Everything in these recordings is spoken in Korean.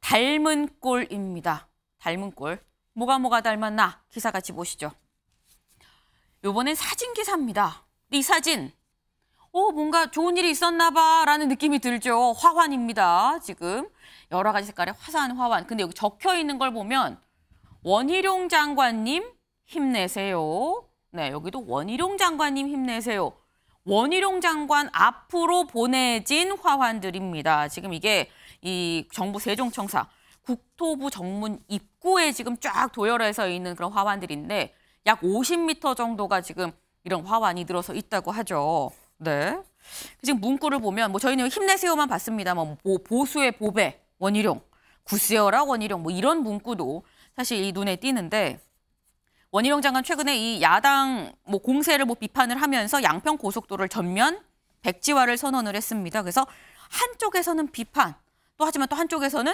닮은 꼴입니다. 닮은 꼴. 뭐가 닮았나? 기사 같이 보시죠. 요번엔 사진 기사입니다. 이 사진. 뭔가 좋은 일이 있었나 봐라는 느낌이 들죠. 화환입니다. 지금 여러 가지 색깔의 화사한 화환. 근데 여기 적혀 있는 걸 보면 원희룡 장관님 힘내세요. 네, 여기도 원희룡 장관님 힘내세요. 원희룡 장관 앞으로 보내진 화환들입니다. 지금 이게 이 정부 세종청사 국토부 정문 입구에 지금 쫙 도열해서 있는 그런 화환들인데 약 50m 정도가 지금 이런 화환이 들어서 있다고 하죠. 네. 지금 문구를 보면 저희는 힘내세요만 봤습니다만 보수의 보배 원희룡, 굳세어라 원희룡 이런 문구도 사실 이 눈에 띄는데 원희룡 장관 최근에 이 야당 공세를 비판을 하면서 양평 고속도로를 전면 백지화를 선언을 했습니다. 그래서 한쪽에서는 비판, 하지만 또 한쪽에서는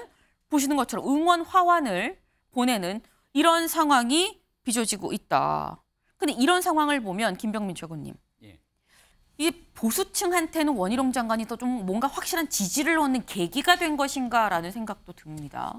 보시는 것처럼 응원 화환을 보내는 이런 상황이 빚어지고 있다. 근데 이런 상황을 보면 김병민 최고님, 이 보수층한테는 원희룡 장관이 더 좀 뭔가 확실한 지지를 얻는 계기가 된 것인가라는 생각도 듭니다.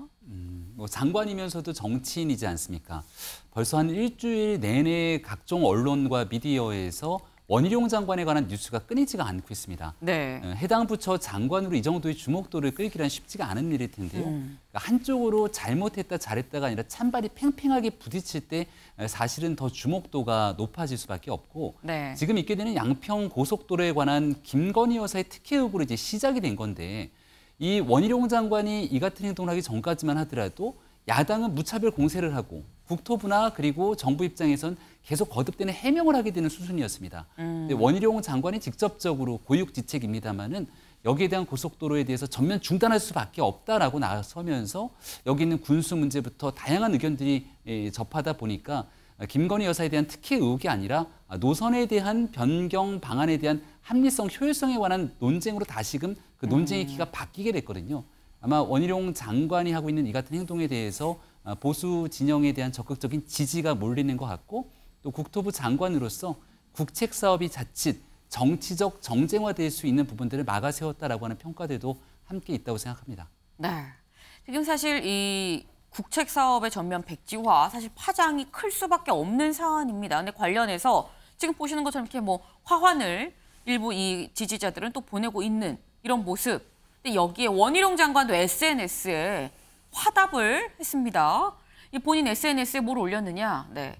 장관이면서도 정치인이지 않습니까? 벌써 한 일주일 내내 각종 언론과 미디어에서 원희룡 장관에 관한 뉴스가 끊이지가 않고 있습니다. 네. 해당 부처 장관으로 이 정도의 주목도를 끌기란 쉽지가 않은 일일 텐데요. 그러니까 한쪽으로 잘못했다 잘했다가 아니라 찬발이 팽팽하게 부딪힐 때 사실은 더 주목도가 높아질 수밖에 없고 네. 지금 있게 되는 양평 고속도로에 관한 김건희 여사의 특혜 의혹으로 이제 시작이 된 건데 이 원희룡 장관이 이 같은 행동을 하기 전까지만 하더라도 야당은 무차별 공세를 하고 국토부나 그리고 정부 입장에선 계속 거듭되는 해명을 하게 되는 수순이었습니다. 근데 원희룡 장관이 직접적으로 고육지책입니다마는 여기에 대한 고속도로에 대해서 전면 중단할 수밖에 없다라고 나서면서 여기 있는 군수 문제부터 다양한 의견들이 접하다 보니까 김건희 여사에 대한 특혜 의혹이 아니라 노선에 대한 변경 방안에 대한 합리성, 효율성에 관한 논쟁으로 다시금 그 논쟁의 키가 바뀌게 됐거든요. 아마 원희룡 장관이 하고 있는 이 같은 행동에 대해서 보수 진영에 대한 적극적인 지지가 몰리는 것 같고 또 국토부 장관으로서 국책 사업이 자칫 정치적 정쟁화될 수 있는 부분들을 막아세웠다라고 하는 평가들도 함께 있다고 생각합니다. 네, 지금 사실 이 국책 사업의 전면 백지화 사실 파장이 클 수밖에 없는 사안입니다. 근데 관련해서 지금 보시는 것처럼 이렇게 화환을 일부 이 지지자들은 또 보내고 있는 이런 모습. 근데 여기에 원희룡 장관도 SNS에 화답을 했습니다. 이 본인 SNS에 뭘 올렸느냐? 네,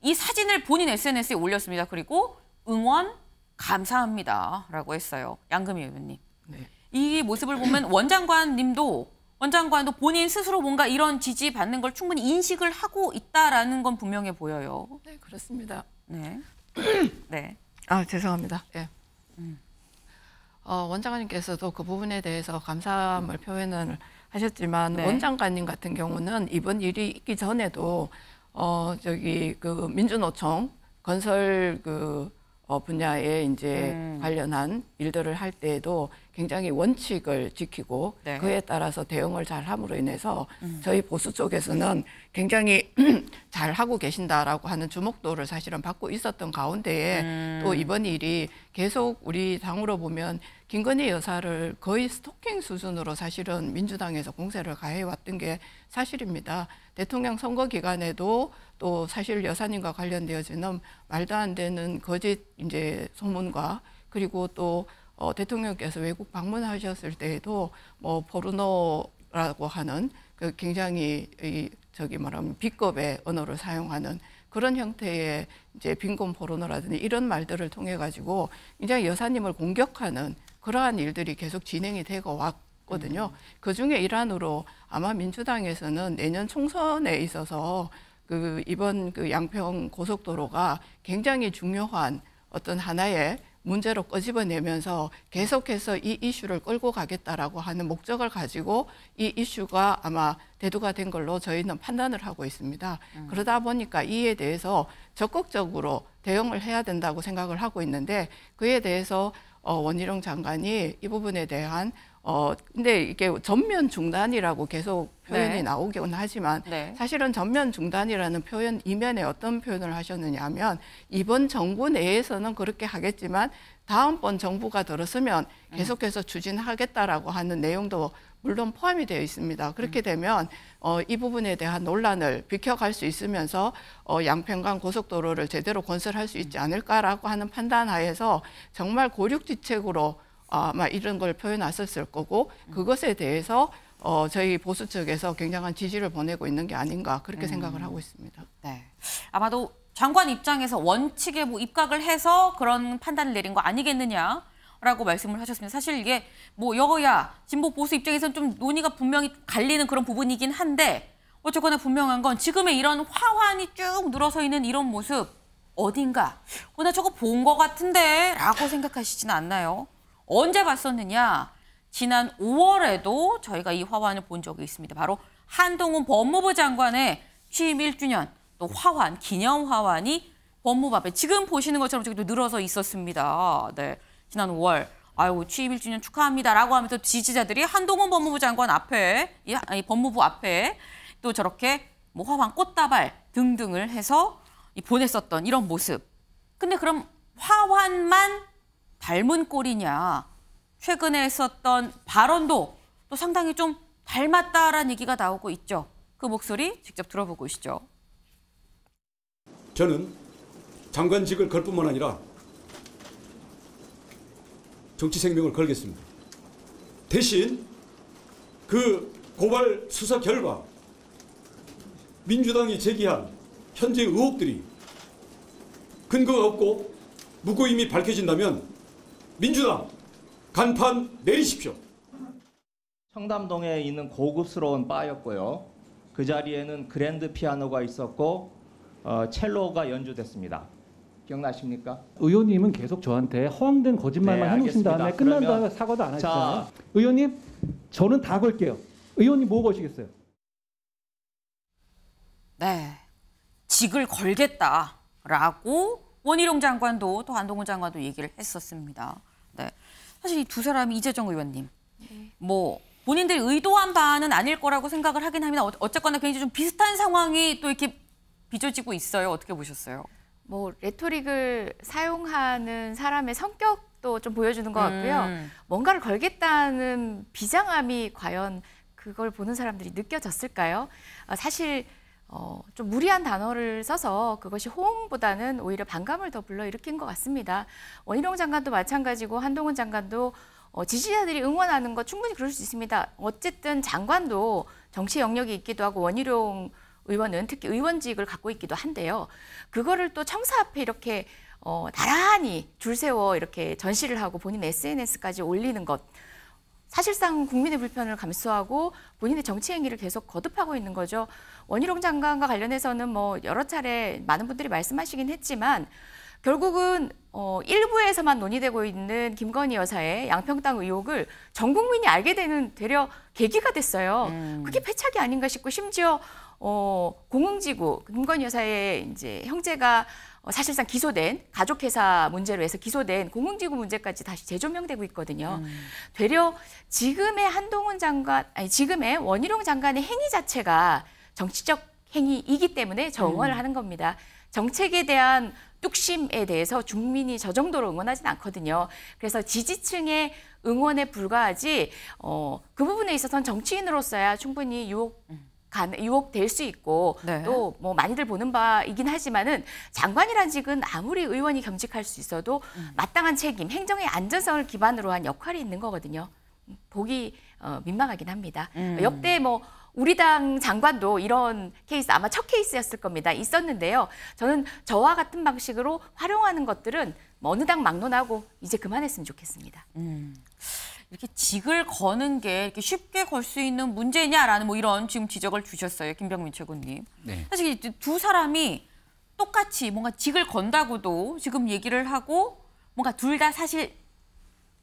이 사진을 본인 SNS에 올렸습니다. 그리고 응원 감사합니다라고 했어요. 양금희 의원님. 네. 이 모습을 보면 원 장관도 본인 스스로 뭔가 이런 지지받는 걸 충분히 인식을 하고 있다라는 건 분명해 보여요. 네, 그렇습니다. 네. 네. 죄송합니다. 예. 원 장관님께서도 그 부분에 대해서 감사함을 표현을 하셨지만 네. 원 장관님 같은 경우는 이번 일이 있기 전에도 그 민주노총 건설 분야에 이제 관련한 일들을 할 때에도 굉장히 원칙을 지키고 네. 그에 따라서 대응을 잘 함으로 인해서 저희 보수 쪽에서는 굉장히 잘 하고 계신다라고 하는 주목도를 사실은 받고 있었던 가운데에 또 이번 일이 계속 우리 당으로 보면 김건희 여사를 거의 스토킹 수준으로 사실은 민주당에서 공세를 가해왔던 게 사실입니다. 대통령 선거 기간에도 또 사실 여사님과 관련되어지는 말도 안 되는 거짓 이제 소문과 그리고 또 대통령께서 외국 방문하셨을 때에도 포르노라고 하는 그 굉장히 말하면 B급의 언어를 사용하는 그런 형태의 이제 빈곤 포르노라든지 이런 말들을 통해 가지고 굉장히 여사님을 공격하는 그러한 일들이 계속 진행이 되고 왔거든요. 그 중에 일환으로 아마 민주당에서는 내년 총선에 있어서 이번 양평 고속도로가 굉장히 중요한 어떤 하나의 문제로 끄집어내면서 계속해서 이 이슈를 끌고 가겠다라고 하는 목적을 가지고 이 이슈가 아마 대두가 된 걸로 저희는 판단을 하고 있습니다. 그러다 보니까 이에 대해서 적극적으로 대응을 해야 된다고 생각을 하고 있는데 그에 대해서 원희룡 장관이 이 부분에 대한 근데 이게 전면 중단이라고 계속 표현이 네. 나오긴 하지만 네. 사실은 전면 중단이라는 표현 이면에 어떤 표현을 하셨느냐 하면 이번 정부 내에서는 그렇게 하겠지만 다음번 정부가 들었으면 계속해서 추진하겠다라고 하는 내용도 물론 포함이 되어 있습니다. 그렇게 되면 이 부분에 대한 논란을 비켜갈 수 있으면서 양평간 고속도로를 제대로 건설할 수 있지 않을까라고 하는 판단하에서 정말 고륙지책으로 아마 이런 걸 표현했었을 거고 그것에 대해서 저희 보수 측에서 굉장한 지지를 보내고 있는 게 아닌가 그렇게 생각을 하고 있습니다. 네, 아마도 장관 입장에서 원칙에 뭐 입각을 해서 그런 판단을 내린 거 아니겠느냐라고 말씀을 하셨습니다. 사실 이게 뭐 여야 진보 보수 입장에서는 좀 논의가 분명히 갈리는 그런 부분이긴 한데 어쨌거나 분명한 건 지금의 이런 화환이 쭉 늘어서 있는 이런 모습 어딘가 나 저거 본 거 같은데 라고 생각하시지는 않나요? 언제 봤었느냐? 지난 5월에도 저희가 이 화환을 본 적이 있습니다. 바로 한동훈 법무부 장관의 취임 1주년 또 화환, 기념 화환이 법무부 앞에 지금 보시는 것처럼 저기 또 늘어서 있었습니다. 네, 지난 5월 아유 취임 1주년 축하합니다라고 하면서 지지자들이 한동훈 법무부 장관 앞에, 이 법무부 앞에 또 저렇게 뭐 화환, 꽃다발 등등을 해서 보냈었던 이런 모습. 근데 그럼 화환만 닮은 꼴이냐? 최근에 했었던 발언도 또 상당히 좀 닮았다라는 얘기가 나오고 있죠. 그 목소리 직접 들어보고 오시죠. 저는 장관직을 걸 뿐만 아니라 정치 생명을 걸겠습니다. 대신 그 고발 수사 결과 민주당이 제기한 현재 의혹들이 근거가 없고 무고임이 밝혀진다면 민주당 간판 내리십시오. 청담동에 있는 고급스러운 바였고요. 그 자리에는 그랜드 피아노가 있었고 첼로가 연주됐습니다. 기억나십니까? 의원님은 계속 저한테 허황된 거짓말만 네, 해놓으신 다음에 알겠습니다. 끝난 다음에 사과도 안 하시잖아요. 의원님, 저는 다 걸게요. 의원님 뭐 거시겠어요? 네, 직을 걸겠다라고 원희룡 장관도 또 한동훈 장관도 얘기를 했었습니다. 네, 사실 이 두 사람이 이재정 의원님, 뭐 본인들이 의도한 바는 아닐 거라고 생각을 하긴 합니다. 어쨌거나 굉장히 좀 비슷한 상황이 또 이렇게 빚어지고 있어요. 어떻게 보셨어요? 뭐 레토릭을 사용하는 사람의 성격도 좀 보여주는 것 같고요. 뭔가를 걸겠다는 비장함이 과연 그걸 보는 사람들이 느껴졌을까요? 사실 좀 무리한 단어를 써서 그것이 호응보다는 오히려 반감을 더 불러일으킨 것 같습니다. 원희룡 장관도 마찬가지고 한동훈 장관도 지지자들이 응원하는 거 충분히 그럴 수 있습니다. 어쨌든 장관도 정치 영역이 있기도 하고 원희룡 의원은 특히 의원직을 갖고 있기도 한데요. 그거를 또 청사 앞에 이렇게 나란히 줄 세워 이렇게 전시를 하고 본인 SNS까지 올리는 것. 사실상 국민의 불편을 감수하고 본인의 정치 행위를 계속 거듭하고 있는 거죠. 원희룡 장관과 관련해서는 뭐 여러 차례 많은 분들이 말씀하시긴 했지만 결국은 일부에서만 논의되고 있는 김건희 여사의 양평땅 의혹을 전 국민이 알게 되는 되려 계기가 됐어요. 그게 패착이 아닌가 싶고 심지어 공흥지구 김건희 여사의 이제 형제가 사실상 기소된 가족회사 문제로 해서 기소된 공흥지구 문제까지 다시 재조명되고 있거든요. 되려 지금의 한동훈 장관, 지금의 원희룡 장관의 행위 자체가 정치적 행위이기 때문에 저 응원을 하는 겁니다. 정책에 대한 뚝심에 대해서 국민이 저 정도로 응원하진 않거든요. 그래서 지지층의 응원에 불과하지 그 부분에 있어서는 정치인으로서야 충분히 유혹될 수 있고 네. 또 뭐 많이들 보는 바이긴 하지만은 장관이란 직은 아무리 의원이 겸직할 수 있어도 마땅한 책임, 행정의 안전성을 기반으로 한 역할이 있는 거거든요. 보기 민망하긴 합니다. 역대 뭐 우리 당 장관도 이런 케이스 아마 첫 케이스였을 겁니다. 있었는데요. 저는 저와 같은 방식으로 활용하는 것들은 어느 당 막론하고 이제 그만했으면 좋겠습니다. 이렇게 직을 거는 게 이렇게 쉽게 걸 수 있는 문제냐라는 뭐 이런 지금 지적을 주셨어요. 김병민 최고님. 네. 사실 두 사람이 똑같이 뭔가 직을 건다고도 지금 얘기를 하고 뭔가 둘 다 사실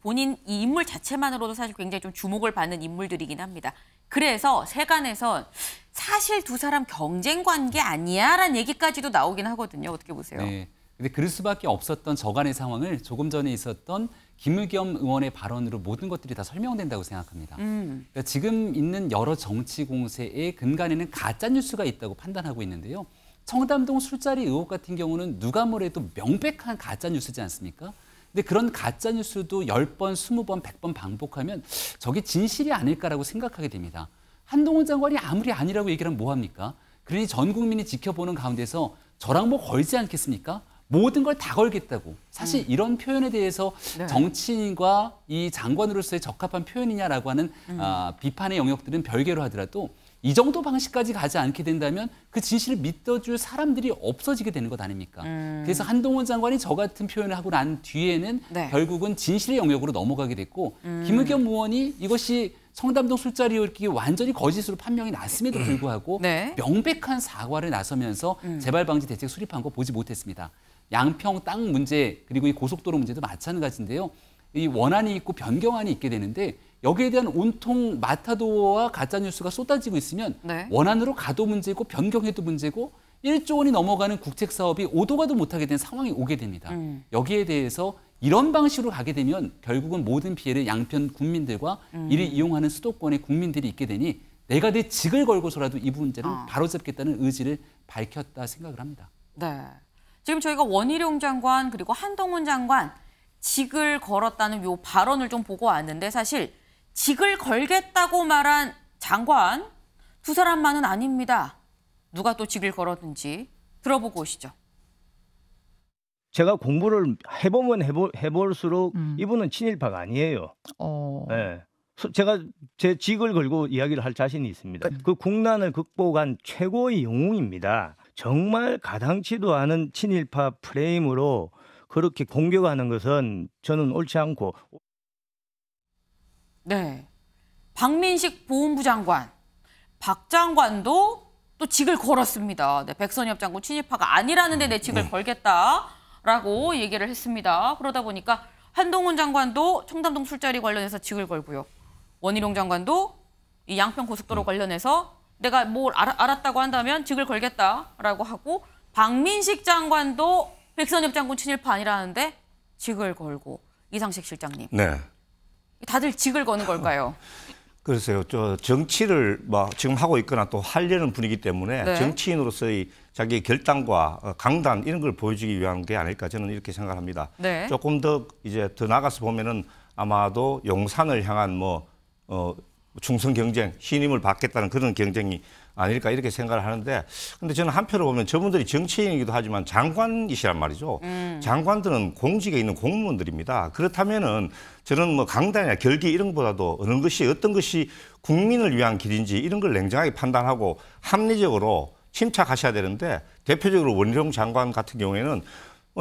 본인 이 인물 자체만으로도 사실 굉장히 좀 주목을 받는 인물들이긴 합니다. 그래서 세간에선 사실 두 사람 경쟁 관계 아니야라는 얘기까지도 나오긴 하거든요. 어떻게 보세요? 네. 근데 그럴 수밖에 없었던 저간의 상황을 조금 전에 있었던 김의겸 의원의 발언으로 모든 것들이 다 설명된다고 생각합니다. 그러니까 지금 있는 여러 정치 공세의 근간에는 가짜 뉴스가 있다고 판단하고 있는데요. 청담동 술자리 의혹 같은 경우는 누가 뭐래도 명백한 가짜 뉴스지 않습니까? 근데 그런 가짜 뉴스도 10번, 20번, 100번 반복하면 저게 진실이 아닐까라고 생각하게 됩니다. 한동훈 장관이 아무리 아니라고 얘기를 하면 뭐합니까? 그러니 전 국민이 지켜보는 가운데서 저랑 뭐 걸지 않겠습니까? 모든 걸 다 걸겠다고. 사실 이런 표현에 대해서 네. 정치인과 이 장관으로서의 적합한 표현이냐라고 하는 비판의 영역들은 별개로 하더라도 이 정도 방식까지 가지 않게 된다면 그 진실을 믿어줄 사람들이 없어지게 되는 것 아닙니까? 그래서 한동훈 장관이 저 같은 표현을 하고 난 뒤에는 네. 결국은 진실의 영역으로 넘어가게 됐고 김의겸 의원이 이것이 청담동 술자리였기에 완전히 거짓으로 판명이 났음에도 불구하고 네. 명백한 사과를 나서면서 재발방지 대책 수립한 거 보지 못했습니다. 양평 땅 문제 그리고 이 고속도로 문제도 마찬가지인데요. 이 원안이 있고 변경안이 있게 되는데 여기에 대한 온통 마타도어와 가짜뉴스가 쏟아지고 있으면 네. 원안으로 가도 문제고 변경해도 문제고 1조 원이 넘어가는 국책사업이 오도 가도 못하게 된 상황이 오게 됩니다. 여기에 대해서 이런 방식으로 가게 되면 결국은 모든 피해를 양편 국민들과 이를 이용하는 수도권의 국민들이 있게 되니 내가 내 직을 걸고서라도 이 문제를 바로잡겠다는 의지를 밝혔다 생각을 합니다. 네. 지금 저희가 원희룡 장관 그리고 한동훈 장관 직을 걸었다는 요 발언을 좀 보고 왔는데 사실 직을 걸겠다고 말한 장관 두 사람만은 아닙니다. 누가 또 직을 걸었는지 들어보고 오시죠. 제가 공부를 해보면 해볼수록 이분은 친일파가 아니에요. 네. 제가 제 직을 걸고 이야기를 할 자신이 있습니다. 그 국난을 극복한 최고의 영웅입니다. 정말 가당치도 않은 친일파 프레임으로 그렇게 공격하는 것은 저는 옳지 않고. 네. 박민식 보훈부 장관, 박 장관도 또 직을 걸었습니다. 네, 백선엽 장군 친일파가 아니라는데 내 직을 걸겠다라고 얘기를 했습니다. 그러다 보니까 한동훈 장관도 청담동 술자리 관련해서 직을 걸고요. 원희룡 장관도 이 양평 고속도로 관련해서 내가 뭘 알았다고 한다면 직을 걸겠다라고 하고 박민식 장관도 백선엽 장군 친일파 아니라는데 직을 걸고 이상식 실장님. 네. 다들 직을 거는 걸까요? 글쎄요. 저 정치를 지금 하고 있거나 또 하려는 분이기 때문에 네. 정치인으로서의 자기의 결단과 강단 이런 걸 보여주기 위한 게 아닐까 저는 이렇게 생각합니다. 네. 조금 더 이제 더 나가서 보면은 아마도 용산을 향한 충성 경쟁, 신임을 받겠다는 그런 경쟁이 아닐까 이렇게 생각을 하는데, 근데 저는 한편으로 보면 저분들이 정치인이기도 하지만 장관이시란 말이죠. 장관들은 공직에 있는 공무원들입니다. 그렇다면은 저는 강단이나 결기 이런 것보다도 어떤 것이 국민을 위한 길인지 이런 걸 냉정하게 판단하고 합리적으로 침착하셔야 되는데, 대표적으로 원희룡 장관 같은 경우에는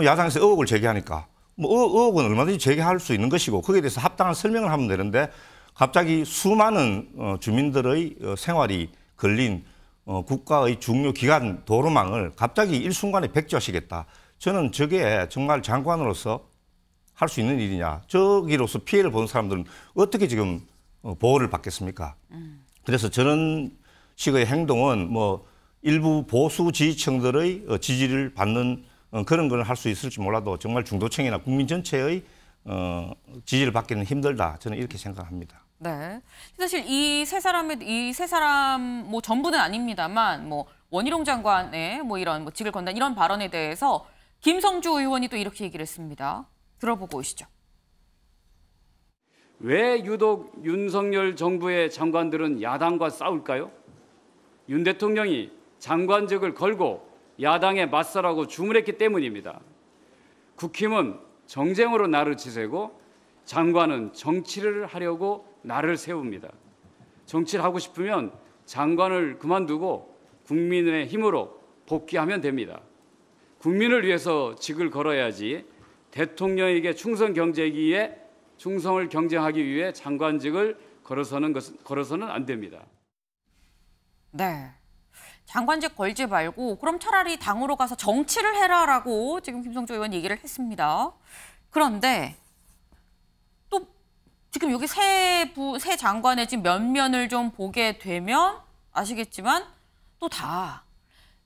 야당에서 의혹을 제기하니까 의혹은 얼마든지 제기할 수 있는 것이고 거기에 대해서 합당한 설명을 하면 되는데, 갑자기 수많은 주민들의 생활이 걸린 국가의 중요 기관 도로망을 갑자기 일순간에 백지화시켰다. 저는 저게 정말 장관으로서 할 수 있는 일이냐. 저기로서 피해를 본 사람들은 어떻게 지금 보호를 받겠습니까? 그래서 저런 식의 행동은 일부 보수 지지층들의 지지를 받는 그런 걸 할 수 있을지 몰라도 정말 중도층이나 국민 전체의 지지를 받기는 힘들다. 저는 이렇게 생각합니다. 네. 사실 이 세 사람 전부는 아닙니다만 원희룡 장관의 이런 직을 건다 이런 발언에 대해서 김성주 의원이 또 이렇게 얘기를 했습니다. 들어보고 오시죠. 왜 유독 윤석열 정부의 장관들은 야당과 싸울까요? 윤 대통령이 장관직을 걸고 야당에 맞서라고 주문했기 때문입니다. 국힘은 정쟁으로 날을 지새고 장관은 정치를 하려고 날을 세웁니다. 정치를 하고 싶으면 장관을 그만두고 국민의 힘으로 복귀하면 됩니다. 국민을 위해서 직을 걸어야지 대통령에게 충성을 경쟁하기 위해 장관직을 걸어서는 안 됩니다. 네. 장관직 걸지 말고 그럼 차라리 당으로 가서 정치를 해라라고 지금 김성주 의원 얘기를 했습니다. 그런데 또 지금 여기 세 장관의 지금 면면을 좀 보게 되면 아시겠지만 또 다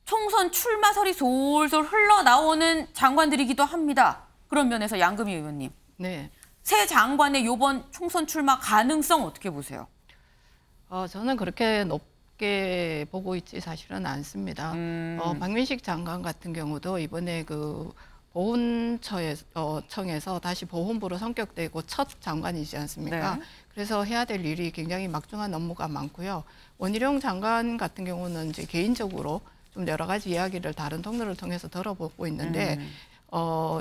총선 출마설이 솔솔 흘러나오는 장관들이기도 합니다. 그런 면에서 양금희 의원님. 네. 새 장관의 이번 총선 출마 가능성 어떻게 보세요? 저는 그렇게 높게 보고 있지 사실은 않습니다. 박민식 장관 같은 경우도 이번에 보훈청에서 다시 보훈부로 성격되고 첫 장관이지 않습니까? 네. 그래서 해야 될 일이 굉장히 막중한 업무가 많고요. 원희룡 장관 같은 경우는 이제 개인적으로 좀 여러 가지 이야기를 다른 통로를 통해서 들어보고 있는데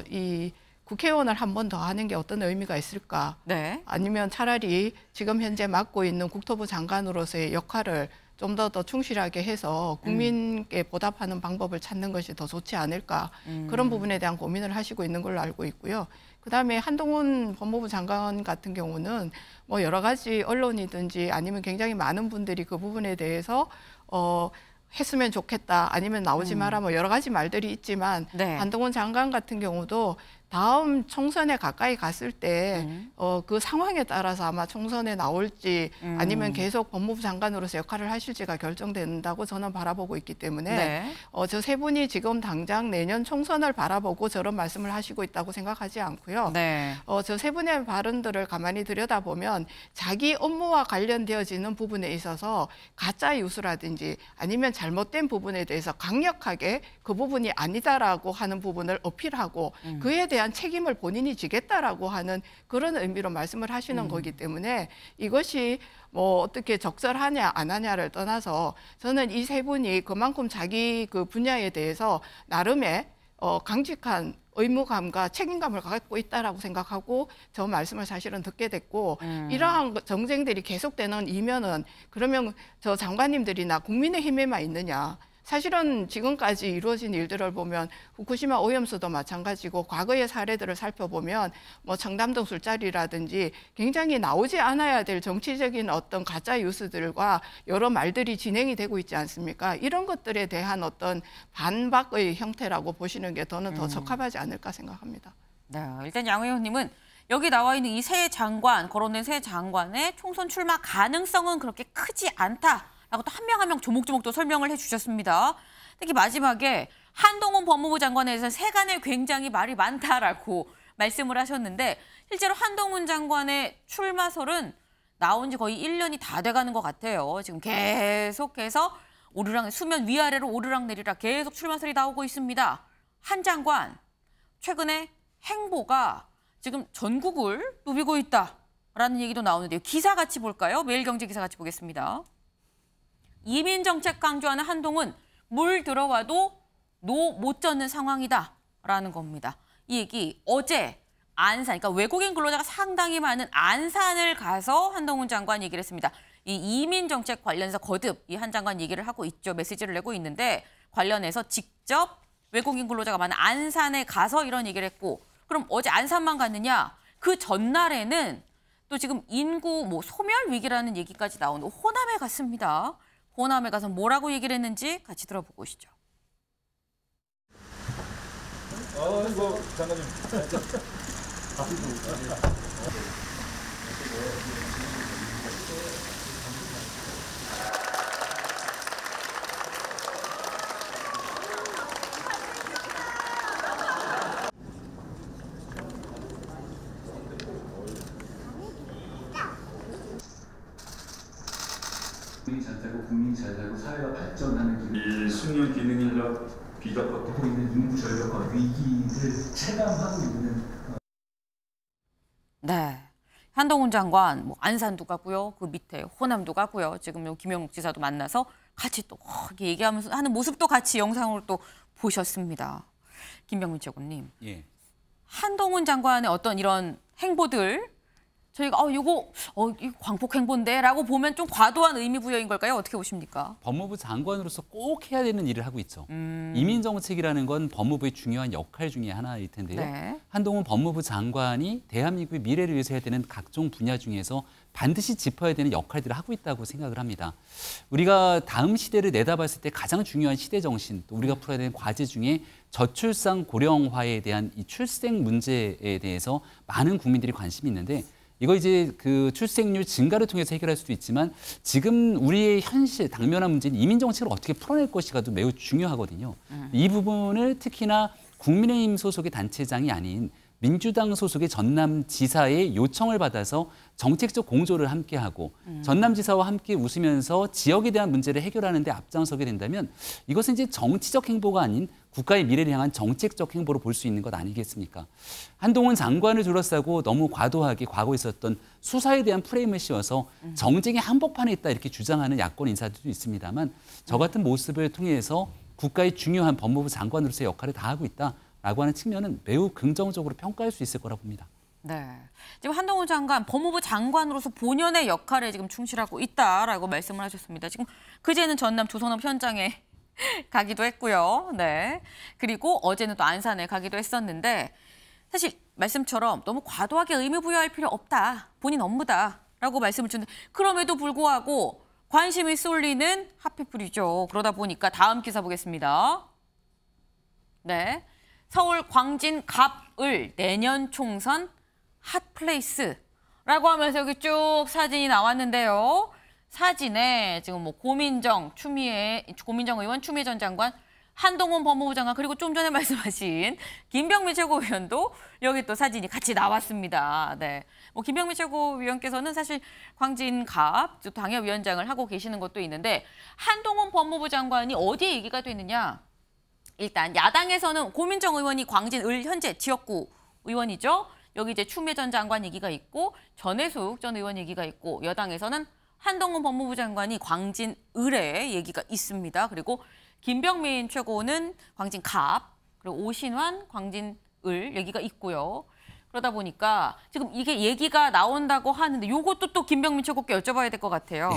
이 국회의원을 한 번 더 하는 게 어떤 의미가 있을까? 네. 아니면 차라리 지금 현재 맡고 있는 국토부 장관으로서의 역할을 좀 더 충실하게 해서 국민께 보답하는 방법을 찾는 것이 더 좋지 않을까? 그런 부분에 대한 고민을 하시고 있는 걸로 알고 있고요. 그다음에 한동훈 법무부 장관 같은 경우는 뭐 여러 가지 언론이든지 아니면 굉장히 많은 분들이 그 부분에 대해서 했으면 좋겠다, 아니면 나오지 마라, 뭐 여러 가지 말들이 있지만 네. 한동훈 장관 같은 경우도 다음 총선에 가까이 갔을 때 그 상황에 따라서 아마 총선에 나올지 아니면 계속 법무부 장관으로서 역할을 하실지가 결정된다고 저는 바라보고 있기 때문에 네. 저 세 분이 지금 당장 내년 총선을 바라보고 저런 말씀을 하시고 있다고 생각하지 않고요. 네. 저 세 분의 발언들을 가만히 들여다보면 자기 업무와 관련되어지는 부분에 있어서 가짜 뉴스라든지 아니면 잘못된 부분에 대해서 강력하게 그 부분이 아니다라고 하는 부분을 어필하고 그에 대한 책임을 본인이 지겠다라고 하는 그런 의미로 말씀을 하시는 거기 때문에 이것이 뭐 어떻게 적절하냐 안 하냐를 떠나서 저는 이 세 분이 그만큼 자기 그 분야에 대해서 나름의 강직한 의무감과 책임감을 갖고 있다라고 생각하고 저 말씀을 사실은 듣게 됐고 이러한 정쟁들이 계속되는 이면은 그러면 저 장관님들이나 국민의힘에만 있느냐. 사실은 지금까지 이루어진 일들을 보면 후쿠시마 오염수도 마찬가지고 과거의 사례들을 살펴보면 뭐 청담동 술자리라든지 굉장히 나오지 않아야 될 정치적인 어떤 가짜 뉴스들과 여러 말들이 진행이 되고 있지 않습니까? 이런 것들에 대한 어떤 반박의 형태라고 보시는 게 저는 더 적합하지 않을까 생각합니다. 네, 일단 양 의원님은 여기 나와 있는 이 새 장관, 거론된 새 장관의 총선 출마 가능성은 그렇게 크지 않다. 라고 또 한 명 한 명 조목조목 또 설명을 해주셨습니다. 특히 마지막에 한동훈 법무부 장관에 대해서 세간에 굉장히 말이 많다라고 말씀을 하셨는데 실제로 한동훈 장관의 출마설은 나온 지 거의 1년이 다 돼가는 것 같아요. 지금 계속해서 수면 위아래로 오르락내리락 계속 출마설이 나오고 있습니다. 한 장관, 최근에 행보가 지금 전국을 누비고 있다라는 얘기도 나오는데요. 기사 같이 볼까요? 매일경제 기사 같이 보겠습니다. 이민정책 강조하는 한동훈, 물 들어와도 노 못 젓는 상황이다라는 겁니다. 이 얘기 어제 안산, 그러니까 외국인 근로자가 상당히 많은 안산을 가서 한동훈 장관 얘기를 했습니다. 이 이민정책 관련해서 거듭 이 한 장관 얘기를 하고 있죠. 메시지를 내고 있는데 관련해서 직접 외국인 근로자가 많은 안산에 가서 이런 얘기를 했고 그럼 어제 안산만 갔느냐? 그 전날에는 또 지금 인구 소멸 위기라는 얘기까지 나오는 호남에 갔습니다. 호남에 가서 뭐라고 얘기를 했는지 같이 들어보고 오시죠. 장관님. 국민이 잘 살고 국민이 잘 살고 사회가 발전하는 이 숙련 기능인력 비접하고 있는 인구 절벽과 위기를 체감하고 있는. 네, 한동훈 장관 안산도 가고요, 그 밑에 호남도 가고요. 지금 김영욱 지사도 만나서 같이 또 얘기하면서 하는 모습도 같이 영상으로 또 보셨습니다. 김병민 최고님, 예. 한동훈 장관의 어떤 이런 행보들. 저희가 이거 광폭 행보인데라고 보면 좀 과도한 의미 부여인 걸까요? 어떻게 보십니까? 법무부 장관으로서 꼭 해야 되는 일을 하고 있죠. 이민 정책이라는 건 법무부의 중요한 역할 중에 하나일 텐데요. 네. 한동훈 법무부 장관이 대한민국의 미래를 위해서 해야 되는 각종 분야 중에서 반드시 짚어야 되는 역할들을 하고 있다고 생각을 합니다. 우리가 다음 시대를 내다봤을 때 가장 중요한 시대 정신, 또 우리가 풀어야 되는 과제 중에 저출산 고령화에 대한 이 출생 문제에 대해서 많은 국민들이 관심이 있는데 이거 이제 그 출생률 증가를 통해서 해결할 수도 있지만 지금 우리의 현실 당면한 문제는 이민 정책을 어떻게 풀어낼 것인가도 매우 중요하거든요. 이 부분을 특히나 국민의힘 소속의 단체장이 아닌 민주당 소속의 전남지사의 요청을 받아서 정책적 공조를 함께하고 전남지사와 함께 웃으면서 지역에 대한 문제를 해결하는 데 앞장서게 된다면 이것은 이제 정치적 행보가 아닌 국가의 미래를 향한 정책적 행보로 볼 수 있는 것 아니겠습니까? 한동훈 장관을 둘러싸고 너무 과도하게 과거에 있었던 수사에 대한 프레임을 씌워서 정쟁의 한복판에 있다 이렇게 주장하는 야권 인사들도 있습니다만 저 같은 모습을 통해서 국가의 중요한 법무부 장관으로서의 역할을 다하고 있다라고 하는 측면은 매우 긍정적으로 평가할 수 있을 거라 봅니다. 네, 지금 한동훈 장관 법무부 장관으로서 본연의 역할에 지금 충실하고 있다라고 말씀을 하셨습니다. 지금 그제는 전남 조선업 현장에 가기도 했고요. 네, 그리고 어제는 또 안산에 가기도 했었는데 사실 말씀처럼 너무 과도하게 의미 부여할 필요 없다. 본인 업무다라고 말씀을 주는데 그럼에도 불구하고 관심이 쏠리는 핫피플이죠. 그러다 보니까 다음 기사 보겠습니다. 네, 서울 광진 갑을 내년 총선 핫플레이스라고 하면서 여기 쭉 사진이 나왔는데요. 사진에 지금 뭐 고민정 의원, 추미애 전 장관, 한동훈 법무부 장관 그리고 좀 전에 말씀하신 김병민 최고위원도 여기 또 사진이 같이 나왔습니다. 네, 뭐 김병민 최고위원께서는 사실 광진갑 당협위원장을 하고 계시는 것도 있는데 한동훈 법무부 장관이 어디에 얘기가 되느냐? 일단 야당에서는 고민정 의원이 광진을 현재 지역구 의원이죠. 여기 이제 추미애 전 장관 얘기가 있고 전해숙 전 의원 얘기가 있고 여당에서는 한동훈 법무부 장관이 광진을의 얘기가 있습니다. 그리고 김병민 최고는 광진갑, 그리고 오신환 광진을 얘기가 있고요. 그러다 보니까 지금 이게 얘기가 나온다고 하는데 이것도 또 김병민 최고께 여쭤봐야 될 것 같아요.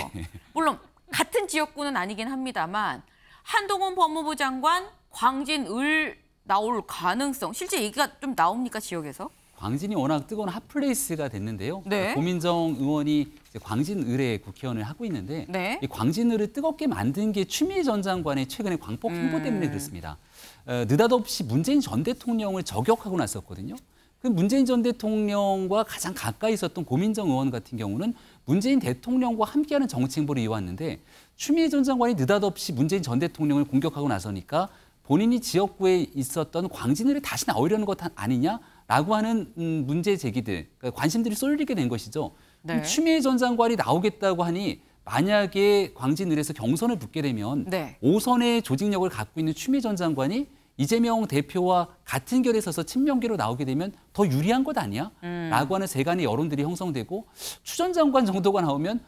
물론 같은 지역구는 아니긴 합니다만 한동훈 법무부 장관, 광진을 나올 가능성, 실제 얘기가 좀 나옵니까, 지역에서? 광진이 워낙 뜨거운 핫플레이스가 됐는데요. 네. 고민정 의원이 광진을의 국회의원을 하고 있는데 네. 이 광진을을 뜨겁게 만든 게 추미애 전 장관의 최근의 광폭 행보 때문에 그렇습니다. 느닷없이 문재인 전 대통령을 저격하고 났었거든요. 그 문재인 전 대통령과 가장 가까이 있었던 고민정 의원 같은 경우는 문재인 대통령과 함께하는 정치 행보를 이어왔는데 추미애 전 장관이 느닷없이 문재인 전 대통령을 공격하고 나서니까 본인이 지역구에 있었던 광진을에 다시 나오려는 것 아니냐라고 하는 문제 제기들, 그러니까 관심들이 쏠리게 된 것이죠. 네. 추미애 전 장관이 나오겠다고 하니 만약에 광진을에서 경선을 붙게 되면 네. 5선의 조직력을 갖고 있는 추미애 전 장관이 이재명 대표와 같은 결에 서서 친명계로 나오게 되면 더 유리한 것 아니야? 라고 하는 세간의 여론들이 형성되고 추 전 장관 정도가 나오면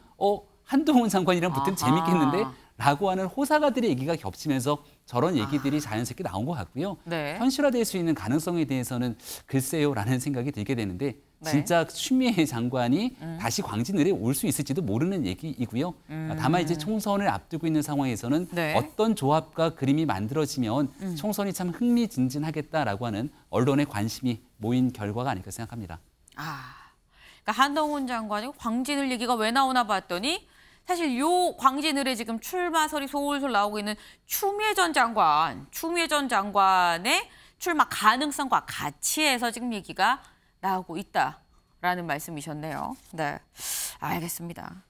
한동훈 장관이랑 붙으면 재밌겠는데? 라고 하는 호사가들의 얘기가 겹치면서 저런 얘기들이 자연스럽게 나온 것 같고요. 네. 현실화될 수 있는 가능성에 대해서는 글쎄요라는 생각이 들게 되는데 네. 진짜 추미애 장관이 다시 광진을에 올 수 있을지도 모르는 얘기이고요. 다만 이제 총선을 앞두고 있는 상황에서는 네. 어떤 조합과 그림이 만들어지면 총선이 참 흥미진진하겠다라고 하는 언론의 관심이 모인 결과가 아닐까 생각합니다. 그러니까 한동훈 장관이 광진을 얘기가 왜 나오나 봤더니 사실 요 광진을에 지금 출마설이 솔솔 나오고 있는 추미애 전 장관의 출마 가능성과 같이 해서 지금 얘기가 나오고 있다라는 말씀이셨네요. 네, 알겠습니다.